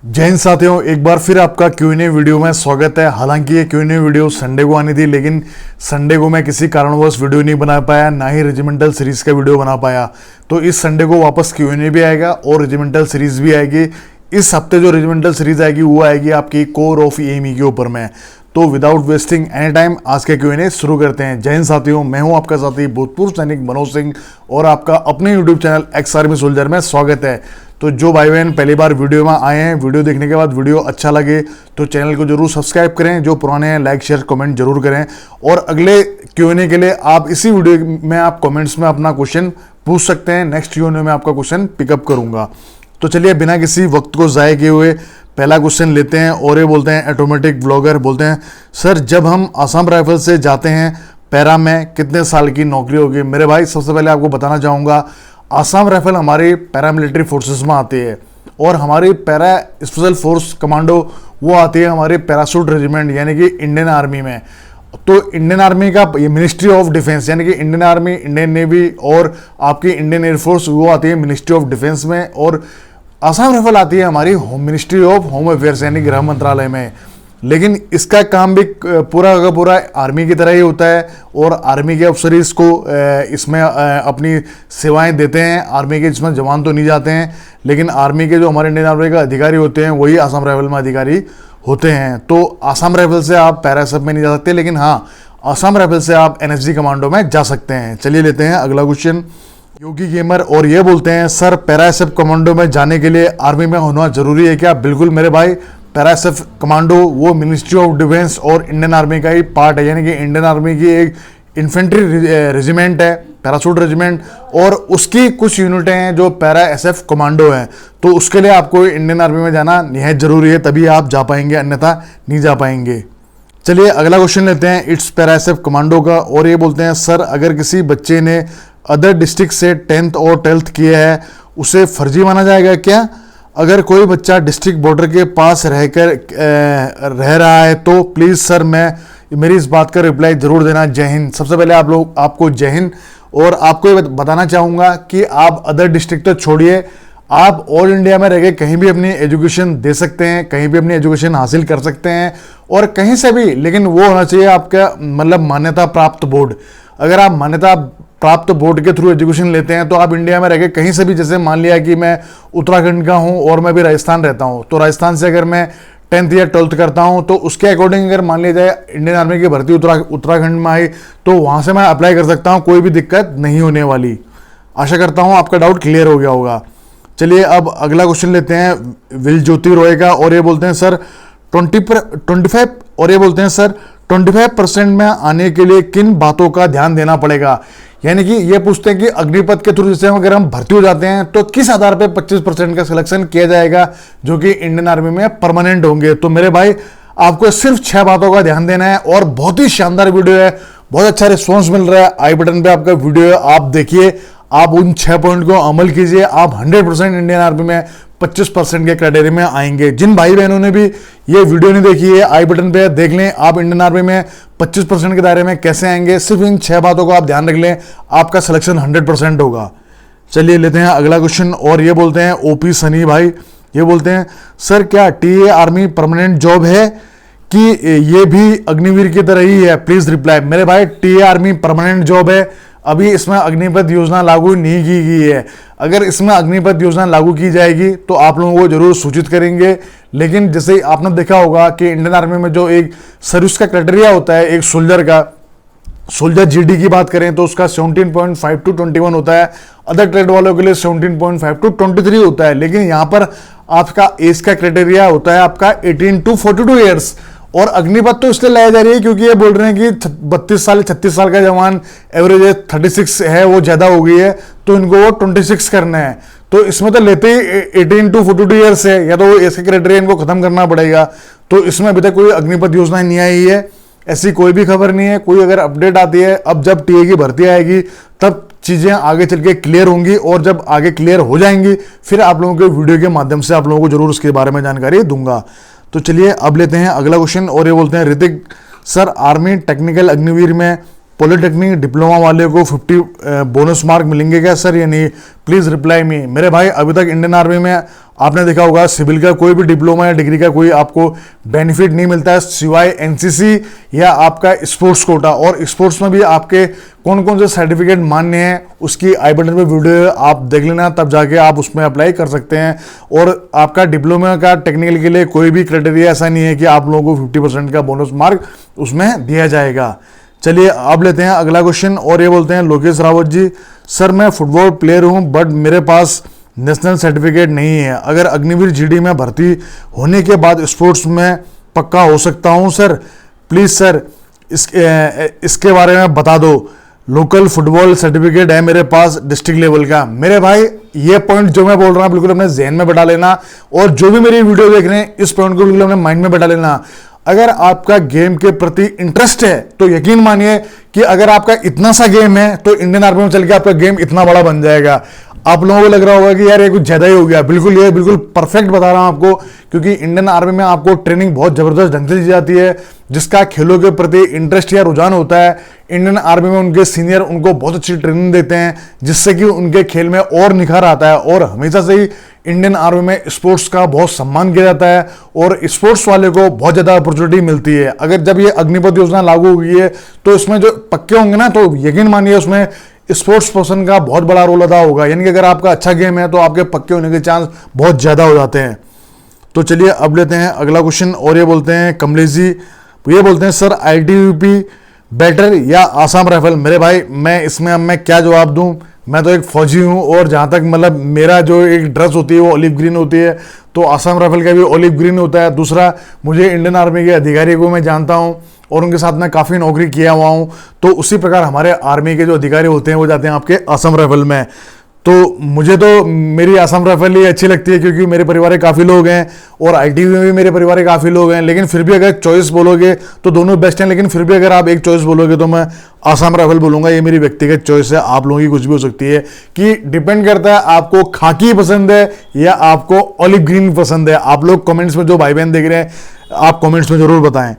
जय हिंद साथियों, एक बार फिर आपका Q&A वीडियो में स्वागत है। हालांकि ये Q&A वीडियो संडे को आनी थी, लेकिन संडे को मैं किसी कारणवश वीडियो नहीं बना पाया, ना ही रेजिमेंटल सीरीज का वीडियो बना पाया। तो इस संडे को वापस Q&A भी आएगा और रेजिमेंटल सीरीज भी आएगी। इस हफ्ते जो रेजिमेंटल सीरीज आएगी वो आएगी आपकी कोर ऑफ EME के ऊपर में। तो विदाउट वेस्टिंग एनी टाइम आज के Q&A शुरू करते हैं। जय हिंद साथियों, मैं हूं आपका साथी भूतपूर्व सैनिक मनोज सिंह और आपका अपने YouTube channel ex army soldier में स्वागत है। तो जो भाई बहन पहली बार वीडियो में आए हैं, वीडियो देखने के बाद वीडियो अच्छा लगे तो चैनल को जरूर सब्सक्राइब करें। जो पुराने हैं लाइक शेयर कमेंट जरूर करें। और अगले Q&A के लिए आप इसी वीडियो में आप कमेंट्स में अपना क्वेश्चन पूछ सकते हैं। नेक्स्ट Q&A में आपका क्वेश्चन पिकअप करूंगा। तो चलिए बिना किसी वक्त को ज़ाय किए हुए पहला क्वेश्चन लेते हैं। और ये बोलते हैं ऑटोमेटिक ब्लॉगर, बोलते हैं सर जब हम आसाम राइफल से जाते हैं पैरा में कितने साल की नौकरी होगी। मेरे भाई सबसे पहले आपको बताना चाहूँगा, आसाम राइफल हमारी पैरामिलिट्री फोर्सेस में आती है और हमारी पैरा स्पेशल फोर्स कमांडो वो आती है हमारे पैराशूट रेजिमेंट यानी कि इंडियन आर्मी में। तो इंडियन आर्मी का ये मिनिस्ट्री ऑफ डिफेंस यानी कि इंडियन आर्मी, इंडियन नेवी और आपकी इंडियन एयरफोर्स वो आती है मिनिस्ट्री ऑफ डिफेंस में। और आसाम राइफल आती है हमारी home ministry of home affairs यानी गृह मंत्रालय में। लेकिन इसका काम भी पूरा का पूरा आर्मी की तरह ही होता है और आर्मी के अफसर इसको इसमें अपनी सेवाएं देते हैं। आर्मी के इसमें जवान तो नहीं जाते हैं, लेकिन आर्मी के जो हमारे इंडियन आर्मी का अधिकारी होते हैं वही आसाम राइफल में अधिकारी होते हैं। तो आसाम राइफल से आप पैरा एसएफ में नहीं जा सकते, लेकिन हाँ आसाम राइफल से आप NSG कमांडो में जा सकते हैं। चलिए लेते हैं अगला क्वेश्चन। योगी गेमर और ये बोलते हैं सर पैरा एसएफ कमांडो में जाने के लिए आर्मी में होना जरूरी है क्या। बिल्कुल मेरे भाई, पैरा एसएफ कमांडो वो मिनिस्ट्री ऑफ डिफेंस और इंडियन आर्मी का ही पार्ट है यानी कि इंडियन आर्मी की एक इन्फेंट्री रेजिमेंट है, पैराशूट रेजिमेंट, और उसकी कुछ यूनिटें हैं जो पैरा एसएफ कमांडो है। तो उसके लिए आपको इंडियन आर्मी में जाना निहायत जरूरी है, तभी आप जा पाएंगे, अन्यथा नहीं जा पाएंगे। चलिए अगला क्वेश्चन लेते हैं इट्स पैरा एसएफ कमांडो का। और ये बोलते हैं सर अगर किसी बच्चे ने अदर डिस्ट्रिक्ट से 10th और 12th किया है उसे फर्जी माना जाएगा क्या। अगर कोई बच्चा डिस्ट्रिक्ट बॉर्डर के पास रह रहा है तो प्लीज़ सर मेरी इस बात का रिप्लाई ज़रूर देना। जय हिंद। सबसे पहले आपको जय हिंद। और आपको ये बताना चाहूँगा कि आप अदर डिस्ट्रिक्ट तो छोड़िए, आप ऑल इंडिया में रह के कहीं भी अपनी एजुकेशन दे सकते हैं, कहीं भी अपनी एजुकेशन हासिल कर सकते हैं और कहीं से भी, लेकिन वो होना चाहिए आपका मतलब मान्यता प्राप्त बोर्ड। अगर आप मान्यता प्राप्त बोर्ड के थ्रू एजुकेशन लेते हैं तो आप इंडिया में रह के कहीं से भी, जैसे मान लिया कि मैं उत्तराखंड का हूं और मैं भी राजस्थान रहता हूं, तो राजस्थान से अगर मैं 10th या 12th करता हूं तो उसके अकॉर्डिंग अगर मान लिया जाए इंडियन आर्मी की भर्ती उत्तराखंड में आई तो वहां से मैं अप्लाई कर सकता हूं, कोई भी दिक्कत नहीं होने वाली। आशा करता हूं आपका डाउट क्लियर हो गया होगा। चलिए अब अगला क्वेश्चन लेते हैं विल ज्योति रॉय का। और ये बोलते हैं सर 25% में आने के लिए किन बातों का ध्यान देना पड़ेगा। यानी कि ये पूछते हैं कि अग्निपथ के थ्रू जैसे अगर हम भर्ती हो जाते हैं तो किस आधार पे 25% का सिलेक्शन किया जाएगा जो कि इंडियन आर्मी में परमानेंट होंगे। तो मेरे भाई आपको सिर्फ 6 बातों का ध्यान देना है और बहुत ही शानदार वीडियो है, बहुत अच्छा रिस्पॉन्स मिल रहा है। आई बटन पे आपका वीडियो है, आप देखिए, आप उन 6 पॉइंट को अमल कीजिए, आप 100% इंडियन आर्मी में 25% के क्राइटेरिया में आएंगे। जिन भाई बहनों ने भी ये वीडियो नहीं देखी है आई बटन पे देख लें, आप इंडियन आर्मी में 25% के दायरे में कैसे आएंगे। सिर्फ इन 6 बातों को आप ध्यान रख लें, आपका सिलेक्शन 100% होगा। चलिए लेते हैं अगला क्वेश्चन। और ये बोलते हैं ओपी सनी भाई, ये बोलते हैं सर क्या TA आर्मी परमानेंट जॉब है कि ये भी अग्निवीर की तरह ही है, प्लीज रिप्लाई। मेरे भाई TA आर्मी परमानेंट जॉब है, अभी इसमें अग्निपथ योजना लागू नहीं की गई है। अगर इसमें अग्निपथ योजना लागू की जाएगी तो आप लोगों को जरूर सूचित करेंगे। लेकिन जैसे आपने देखा होगा कि इंडियन आर्मी में जो एक सर्विस का क्राइटेरिया होता है एक सोल्जर का, सोल्जर GD की बात करें तो उसका 17.5 to 21 होता है, अदर ट्रेड वालों के लिए 17.5 to 23 होता है। लेकिन यहाँ पर आपका एज का क्राइटेरिया होता है आपका 18 to 42 ईयर्स। और अग्निपथ तो इसलिए लाया जा रही है क्योंकि ये बोल रहे हैं कि 32 साल 36 साल का जवान एवरेज 36 है, वो ज्यादा हो गई है तो इनको वो 26 करना है। तो इसमें तो लेते ही 18 to 42 ईयर्स है, या तो वो ऐसे क्राइटेरिया इनको खत्म करना पड़ेगा। तो इसमें अभी तक कोई अग्निपथ योजना नहीं आई है, ऐसी कोई भी खबर नहीं है। कोई अगर अपडेट आती है, अब जब TA की भर्ती आएगी तब चीजें आगे चल के क्लियर होंगी और जब आगे क्लियर हो जाएंगी फिर आप लोगों के वीडियो के माध्यम से आप लोगों को जरूर उसके बारे में जानकारी दूंगा। तो चलिए अब लेते हैं अगला क्वेश्चन। और ये बोलते हैं Hrithik sir army technical Agniveer में पॉलिटेक्निक डिप्लोमा वाले को 50 बोनस मार्क मिलेंगे क्या सर या नहीं? Please reply me. मेरे भाई अभी तक इंडियन आर्मी में आपने देखा होगा सिविल का कोई भी डिप्लोमा या डिग्री का कोई आपको बेनिफिट नहीं मिलता है सिवाय एनसीसी या आपका स्पोर्ट्स कोटा। और स्पोर्ट्स में भी आपके कौन कौन से सर्टिफिकेट मान्य हैं उसकी आई बटन पे वीडियो आप देख लेना, तब जाके आप उसमें अप्लाई कर सकते हैं। और आपका डिप्लोमा का टेक्निकल के लिए कोई भी क्राइटेरिया ऐसा नहीं है कि आप लोगों को 50% का बोनस मार्क उसमें दिया जाएगा। चलिए अब लेते हैं अगला क्वेश्चन और ये बोलते हैं लोकेश रावत जी, सर मैं फुटबॉल प्लेयर हूं बट मेरे पास नेशनल सर्टिफिकेट नहीं है, अगर अग्निवीर जीडी में भर्ती होने के बाद स्पोर्ट्स में पक्का हो सकता हूं सर? प्लीज़ सर इसके बारे में बता दो। लोकल फुटबॉल सर्टिफिकेट है मेरे पास डिस्ट्रिक्ट लेवल का। मेरे भाई ये पॉइंट जो मैं बोल रहा हूं बिल्कुल अपने जहन में बैठा लेना, और जो भी मेरी वीडियो देख रहे हैं इस पॉइंट को बिल्कुल अपने माइंड में बैठा लेना। अगर आपका गेम के प्रति इंटरेस्ट है तो यकीन मानिए कि अगर आपका इतना सा गेम है तो इंडियन आर्मी में चल के आपका गेम इतना बड़ा बन जाएगा। आप लोगों को लग रहा होगा कि यार ये कुछ ज्यादा ही हो गया, बिल्कुल ये बिल्कुल परफेक्ट बता रहा हूं आपको, क्योंकि इंडियन आर्मी में आपको ट्रेनिंग बहुत जबरदस्त ढंग से दी जाती है। जिसका खेलों के प्रति इंटरेस्ट या रुझान होता है, इंडियन आर्मी में उनके सीनियर उनको बहुत अच्छी ट्रेनिंग देते हैं जिससे कि उनके खेल में और निखार आता है। और हमेशा से ही इंडियन आर्मी में स्पोर्ट्स का बहुत सम्मान किया जाता है और स्पोर्ट्स वाले को बहुत ज़्यादा अपॉर्चुनिटी मिलती है। अगर जब ये अग्निपथ योजना लागू हुई है तो इसमें जो पक्के होंगे ना, तो यकीन मानिए उसमें स्पोर्ट्स पर्सन का बहुत बड़ा रोल अदा होगा। यानी कि अगर आपका अच्छा गेम है तो आपके पक्के होने के चांस बहुत ज़्यादा हो जाते हैं। तो चलिए अब लेते हैं अगला क्वेश्चन और ये बोलते हैं कमलेश जी, ये बोलते हैं सर आईटीबीपी बेटर या आसाम राइफल? मेरे भाई मैं इसमें अब मैं क्या जवाब दूं, मैं तो एक फौजी हूं और जहां तक मतलब मेरा जो एक ड्रेस होती है वो ऑलिव ग्रीन होती है, तो आसाम राइफल का भी ऑलिव ग्रीन होता है। दूसरा, मुझे इंडियन आर्मी के अधिकारी को मैं जानता हूं और उनके साथ मैं काफ़ी नौकरी किया हुआ हूं, तो उसी प्रकार हमारे आर्मी के जो अधिकारी होते हैं वो जाते हैं आपके आसाम राइफल में। तो मुझे तो मेरी आसाम राइफल ही अच्छी लगती है क्योंकि मेरे परिवार के काफ़ी लोग हैं और आईटीबी में भी मेरे परिवार के काफ़ी लोग हैं। लेकिन फिर भी अगर चॉइस बोलोगे तो दोनों बेस्ट हैं, लेकिन फिर भी अगर आप एक चॉइस बोलोगे तो मैं आसाम राइफल बोलूँगा। ये मेरी व्यक्तिगत चॉइस है, आप लोगों की कुछ भी हो सकती है, कि डिपेंड करता है आपको खाकी पसंद है या आपको ऑलिव ग्रीन पसंद है। आप लोग कमेंट्स में जो भाई बहन देख रहे हैं आप कमेंट्स में ज़रूर बताएं।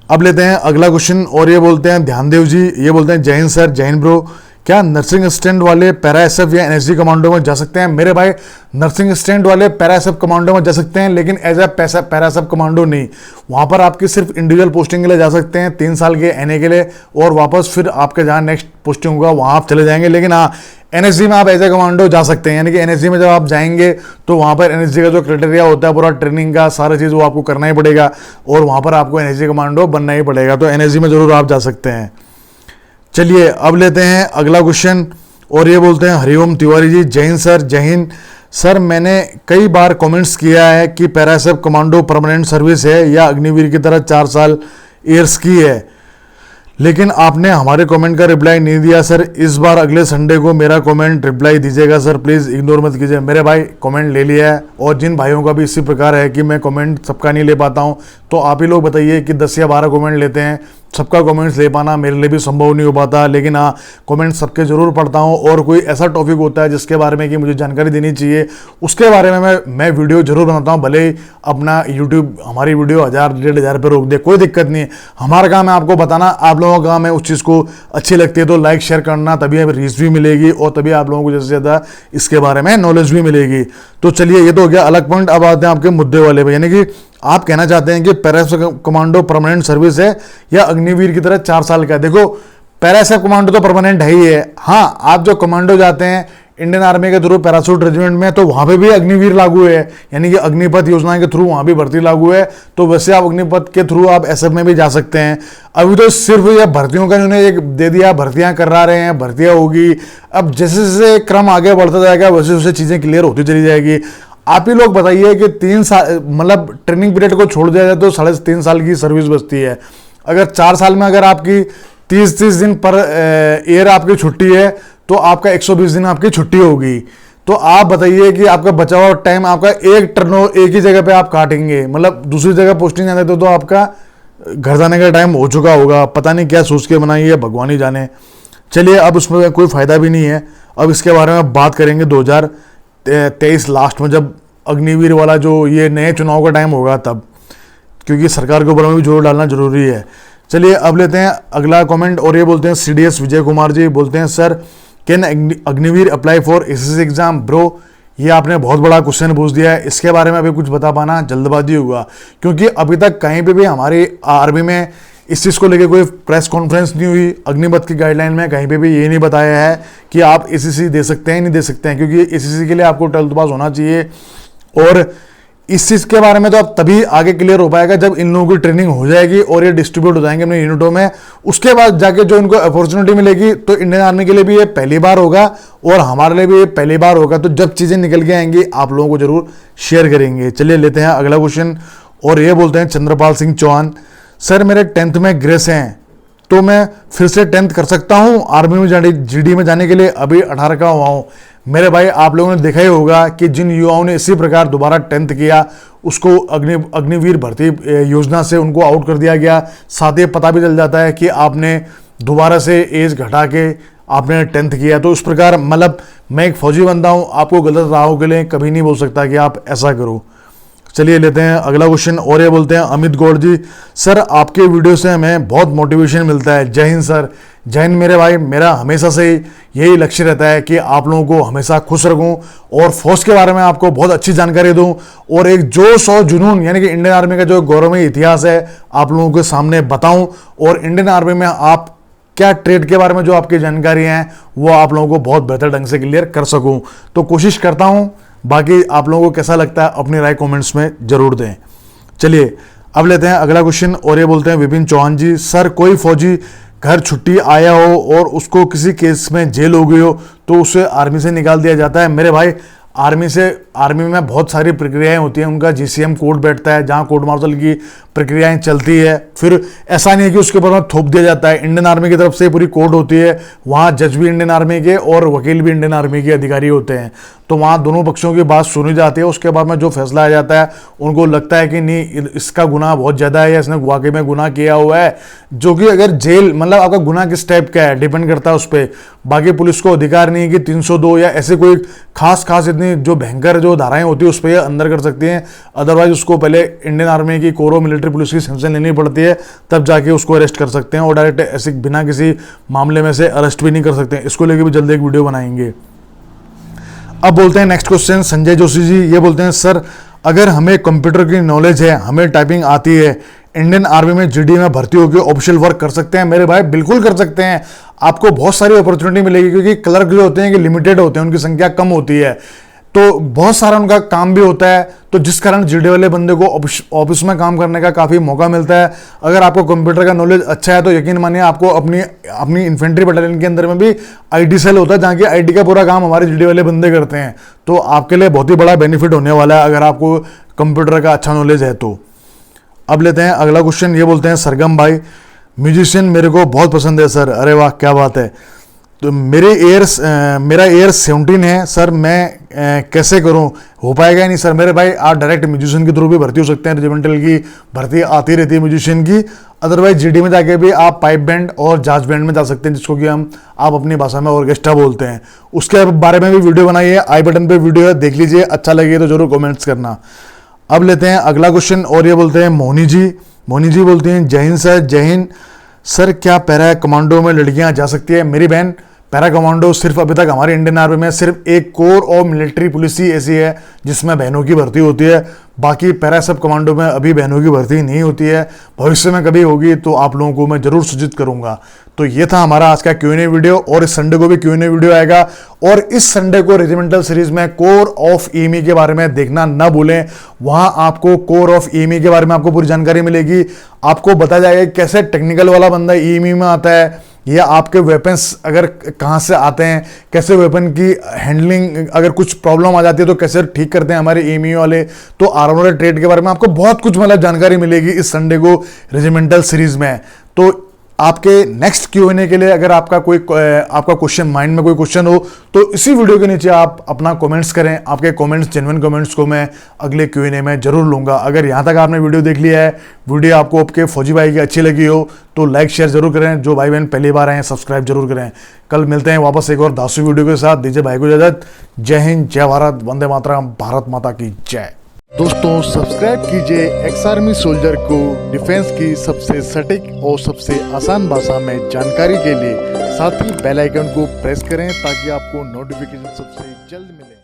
अब लेते हैं अगला क्वेश्चन और ये बोलते हैं ध्यानदेव जी, ये बोलते हैं जय हिंद सर, जय हिंद ब्रो, क्या नर्सिंग असिस्टेंट वाले पैरा एसएफ या एनएसजी कमांडो में जा सकते हैं? मेरे भाई नर्सिंग असिस्टेंट वाले पैरा एसएफ कमांडो में जा सकते हैं, लेकिन as a para SF commando नहीं। वहाँ पर आपकी सिर्फ इंडिविजुअल पोस्टिंग के लिए जा सकते हैं 3 साल के एनए के लिए, और वापस फिर आपके जहाँ नेक्स्ट पोस्टिंग होगा वहाँ आप चले जाएंगे। लेकिन हाँ, एनएसजी में आप एज ए कमांडो जा सकते हैं, यानी कि एनएसजी में जब आप जाएंगे तो वहाँ पर एनएसजी का जो क्राइटेरिया होता है पूरा ट्रेनिंग का सारा चीज़ वो आपको करना ही पड़ेगा और वहाँ पर आपको एनएसजी कमांडो बनना ही पड़ेगा। तो एनएसजी में ज़रूर आप जा सकते हैं। चलिए अब लेते हैं अगला क्वेश्चन और ये बोलते हैं हरिओम तिवारी जी, जय हिंद सर, जय हिंद सर। मैंने कई बार कमेंट्स किया है कि para SF commando permanent service है या अग्निवीर की तरह 4 साल ईयर्स की है, लेकिन आपने हमारे कमेंट का रिप्लाई नहीं दिया सर। इस बार अगले संडे को मेरा कमेंट रिप्लाई दीजिएगा सर, प्लीज़ इग्नोर मत कीजिए। मेरे भाई कमेंट ले लिया है, और जिन भाइयों का भी इसी प्रकार है कि मैं कमेंट सबका नहीं ले पाता हूं, तो आप ही लोग बताइए कि 10 या 12 कमेंट लेते हैं, सबका कमेंट्स ले पाना मेरे लिए भी संभव नहीं हो पाता। लेकिन हाँ, कमेंट सबके ज़रूर पढ़ता हूँ, और कोई ऐसा टॉपिक होता है जिसके बारे में कि मुझे जानकारी देनी चाहिए उसके बारे में मैं वीडियो जरूर बनाता हूँ। भले ही अपना यूट्यूब हमारी वीडियो 1000-1500 पे रोक दे, कोई दिक्कत नहीं है। हमारा काम है आपको बताना, आप लोगों का काम है उस चीज़ को अच्छी लगती है तो लाइक शेयर करना, तभी रीच भी मिलेगी और तभी आप लोगों को ज़्यादा से ज़्यादा इसके बारे में नॉलेज भी मिलेगी। तो चलिए, ये तो हो गया अलग पॉइंट। अब आते हैं आपके मुद्दे वाले पे, यानी कि आप कहना चाहते हैं कि para SF commando permanent service है या अग्निवीर की तरह 4 साल का है। देखो, पैरा एसएफ कमांडो तो परमानेंट है ही है। हाँ, आप जो कमांडो जाते हैं इंडियन आर्मी के थ्रू पैराशूट रेजिमेंट में, तो वहां पे भी अग्निवीर लागू है, यानी कि अग्निपथ योजना के थ्रू वहां भी भर्ती लागू है। तो वैसे आप अग्निपथ के थ्रू आप एसएफ में भी जा सकते हैं। अभी तो सिर्फ ये भर्तियों का इन्होंने एक दे दिया, भर्तियां करा रहे हैं, भर्तियां होगी। अब जैसे जैसे क्रम आगे बढ़ता जाएगा वैसे वैसे चीजें क्लियर होती चली जाएगी। आप ही लोग बताइए कि 3 साल मतलब ट्रेनिंग पीरियड को छोड़ दिया जाए तो 3.5 साल की सर्विस बचती है। अगर 4 साल में अगर आपकी 30 दिन पर ईयर आपकी छुट्टी है तो आपका 120 दिन आपकी छुट्टी होगी। तो आप बताइए कि आपका बचा हुआ टाइम आपका एक ही जगह पे आप काटेंगे, मतलब दूसरी जगह पोस्टिंग जाते तो आपका घर जाने का टाइम हो चुका होगा। पता नहीं क्या सोच के बनाई है, भगवान ही जाने। चलिए, अब उसमें कोई फायदा भी नहीं है। अब इसके बारे में बात करेंगे 2023 लास्ट में, जब अग्निवीर वाला जो ये नए चुनाव का टाइम होगा तब, क्योंकि सरकार के ऊपर में भी जोर डालना जरूरी है। चलिए अब लेते हैं अगला कमेंट, और ये बोलते हैं CDS विजय कुमार जी, बोलते हैं sir can Agniveer apply for SSC exam bro. ये आपने बहुत बड़ा क्वेश्चन पूछ दिया है, इसके बारे में अभी कुछ बता पाना जल्दबाजी होगा, क्योंकि अभी तक कहीं पे भी हमारी आर्मी में इस चीज़ को लेकर कोई प्रेस कॉन्फ्रेंस नहीं हुई। अग्निपथ की गाइडलाइन में कहीं पे भी ये नहीं बताया है कि आप SSC दे सकते हैं नहीं दे सकते हैं, क्योंकि SSC के लिए आपको 12th पास होना चाहिए। और इस चीज़ के बारे में तो अब तभी आगे क्लियर हो पाएगा जब इन लोगों की ट्रेनिंग हो जाएगी और ये डिस्ट्रीब्यूट हो जाएंगे अपने यूनिटों में, उसके बाद जाके जो इनको अपॉर्चुनिटी मिलेगी। तो इंडियन आर्मी के लिए भी ये पहली बार होगा और हमारे लिए भी ये पहली बार होगा। तो जब चीज़ें निकल के आएंगी आप लोगों को जरूर शेयर करेंगे। चलिए लेते हैं अगला क्वेश्चन, और ये बोलते हैं चंद्रपाल सिंह चौहान, सर मेरे 10th में ग्रेस हैं तो मैं फिर से 10th कर सकता हूं आर्मी में जाने GD में जाने के लिए? अभी 18 का हुआ हूं। मेरे भाई आप लोगों ने देखा ही होगा कि जिन युवाओं ने इसी प्रकार दोबारा 10th किया उसको अग्निवीर भर्ती योजना से उनको आउट कर दिया गया। साथ ही पता भी चल जाता है कि आपने दोबारा से एज घटा के आपने 10th किया। तो इस प्रकार मतलब मैं एक फौजी बंदा हूं, आपको गलत राहों के लिए कभी नहीं बोल सकता कि आप ऐसा करो। चलिए लेते हैं अगला क्वेश्चन, और ये बोलते हैं अमित गौड़ जी, सर आपके वीडियो से हमें बहुत मोटिवेशन मिलता है। जय हिंद सर। जय हिंद मेरे भाई। मेरा हमेशा से यही लक्ष्य रहता है कि आप लोगों को हमेशा खुश रखूं और फौज के बारे में आपको बहुत अच्छी जानकारी दूं, और एक जोश और जुनून यानी कि इंडियन आर्मी का जो गौरवमय इतिहास है आप लोगों के सामने बताऊं, और इंडियन आर्मी में आप क्या ट्रेड के बारे में जो आपकी जानकारी हैं वो आप लोगों को बहुत बेहतर ढंग से क्लियर कर सकूं। तो कोशिश करता हूं। बाकी आप लोगों को कैसा लगता है अपनी राय कमेंट्स में जरूर दें। चलिए अब लेते हैं अगला क्वेश्चन, और ये बोलते हैं विपिन चौहान जी, सर कोई फौजी घर छुट्टी आया हो और उसको किसी केस में जेल हो गई हो तो उसे आर्मी से निकाल दिया जाता है? मेरे भाई आर्मी में बहुत सारी प्रक्रियाएं होती हैं, उनका GCM कोर्ट बैठता है जहां कोर्ट मार्शल की प्रक्रियाएं चलती है। फिर ऐसा नहीं है कि उसके ऊपर में थोप दिया जाता है। इंडियन आर्मी की तरफ से पूरी कोर्ट होती है, वहां जज भी इंडियन आर्मी के और वकील भी इंडियन आर्मी के अधिकारी होते हैं। तो वहाँ दोनों पक्षों की बात सुनी जाती है। उसके बाद में जो फैसला आ जाता है, उनको लगता है कि नहीं इसका गुनाह बहुत ज़्यादा है या इसने वाकई में गुनाह किया हुआ है, जो कि अगर जेल मतलब आपका गुनाह किस टाइप का है डिपेंड करता है उस पर। बाकी पुलिस को अधिकार नहीं है कि 302 या ऐसे कोई खास इतनी जो भयंकर जो धाराएं होती है उस पर अंदर कर सकती हैं। अदरवाइज उसको पहले इंडियन आर्मी की कोर मिलिट्री पुलिस की सेंक्शन लेनी पड़ती है, तब जाके उसको अरेस्ट कर सकते हैं, और डायरेक्ट ऐसे बिना किसी मामले में से अरेस्ट भी नहीं कर सकते हैं। इसको लेकर भी जल्दी एक वीडियो बनाएंगे। अब बोलते हैं नेक्स्ट क्वेश्चन, संजय जोशी जी ये बोलते हैं, सर अगर हमें कंप्यूटर की नॉलेज है, हमें टाइपिंग आती है, इंडियन आर्मी में GD में भर्ती होकर ऑफिशियल वर्क कर सकते हैं? मेरे भाई बिल्कुल कर सकते हैं। आपको बहुत सारी अपॉर्चुनिटी मिलेगी, क्योंकि क्लर्क जो होते हैं कि लिमिटेड होते हैं, उनकी संख्या कम होती है, तो बहुत सारा उनका काम भी होता है। तो जिस कारण GD वाले बंदे को ऑफिस में काम करने का काफ़ी मौका मिलता है। अगर आपको कंप्यूटर का नॉलेज अच्छा है तो यकीन मानिए आपको अपनी इन्फेंट्री बटालियन के अंदर में भी IT सेल होता है, जहाँ की IT का पूरा काम हमारे GD वाले बंदे करते हैं। तो आपके लिए बहुत ही बड़ा बेनिफिट होने वाला है अगर आपको कंप्यूटर का अच्छा नॉलेज है तो। अब लेते हैं अगला क्वेश्चन, ये बोलते हैं सरगम भाई, म्यूजिशियन मेरे को बहुत पसंद है सर। अरे वाह क्या बात है। तो मेरा एयर 17 है सर, मैं कैसे करूं? हो पाएगा ही नहीं सर। मेरे भाई आप डायरेक्ट म्यूजिशियन के थ्रू भी भर्ती हो सकते हैं, रेजिमेंटल की भर्ती आती रहती है म्यूजिशियन की। अदरवाइज GD में जाके भी आप पाइप बैंड और जाज बैंड में जा सकते हैं, जिसको कि आप अपनी भाषा में ऑर्केस्ट्रा बोलते हैं। उसके बारे में भी वीडियो बनाई है, आई बटन पे वीडियो है, देख लीजिए। अच्छा लगे तो जरूर कमेंट्स करना। अब लेते हैं अगला क्वेश्चन, और ये बोलते हैं मोहनी जी बोलते हैं, जय हिंद सर। जय हिंद सर, क्या पैरा कमांडो में लड़कियां जा सकती है? मेरी बहन पैरा कमांडो सिर्फ अभी तक हमारी इंडियन आर्मी में सिर्फ एक कोर और मिलिट्री पुलिस ही ऐसी है जिसमें बहनों की भर्ती होती है। बाकी पैरा सब कमांडो में अभी बहनों की भर्ती नहीं होती है। भविष्य में कभी होगी तो आप लोगों को मैं जरूर सूचित करूंगा। तो ये था हमारा आज का Q&A वीडियो, और इस संडे को भी Q&A वीडियो आएगा। और इस संडे को रेजिमेंटल सीरीज में कोर ऑफ EME के बारे में देखना ना भूलें। वहां आपको कोर ऑफ EME के बारे में आपको पूरी जानकारी मिलेगी। आपको बताया जाएगा कैसे टेक्निकल वाला बंदा EME में आता है, या आपके वेपन्स अगर कहाँ से आते हैं, कैसे वेपन की हैंडलिंग, अगर कुछ प्रॉब्लम आ जाती है तो कैसे ठीक करते हैं हमारे EME वाले। तो आर्मर ट्रेड के बारे में आपको बहुत कुछ मतलब जानकारी मिलेगी इस संडे को रेजिमेंटल सीरीज में। तो आपके नेक्स्ट Q&A के लिए अगर आपका क्वेश्चन माइंड में कोई क्वेश्चन हो तो इसी वीडियो के नीचे आप अपना कमेंट्स करें। आपके कमेंट्स, जेन्युइन कमेंट्स को मैं अगले Q&A में जरूर लूंगा। अगर यहाँ तक आपने वीडियो देख लिया है, वीडियो आपको आपके फौजी भाई की अच्छी लगी हो तो लाइक शेयर जरूर करें। जो भाई बहन पहली बार आए हैं सब्सक्राइब जरूर करें। कल मिलते हैं वापस एक और दासू वीडियो के साथ। दीजिए भाई को इजाजत। जय हिंद, जय भारत, वंदे मातरम, भारत माता की जय। दोस्तों सब्सक्राइब कीजिए एक्स आर्मी सोल्जर को डिफेंस की सबसे सटीक और सबसे आसान भाषा में जानकारी के लिए। साथ ही बेल आइकन को प्रेस करें ताकि आपको नोटिफिकेशन सबसे जल्द मिले।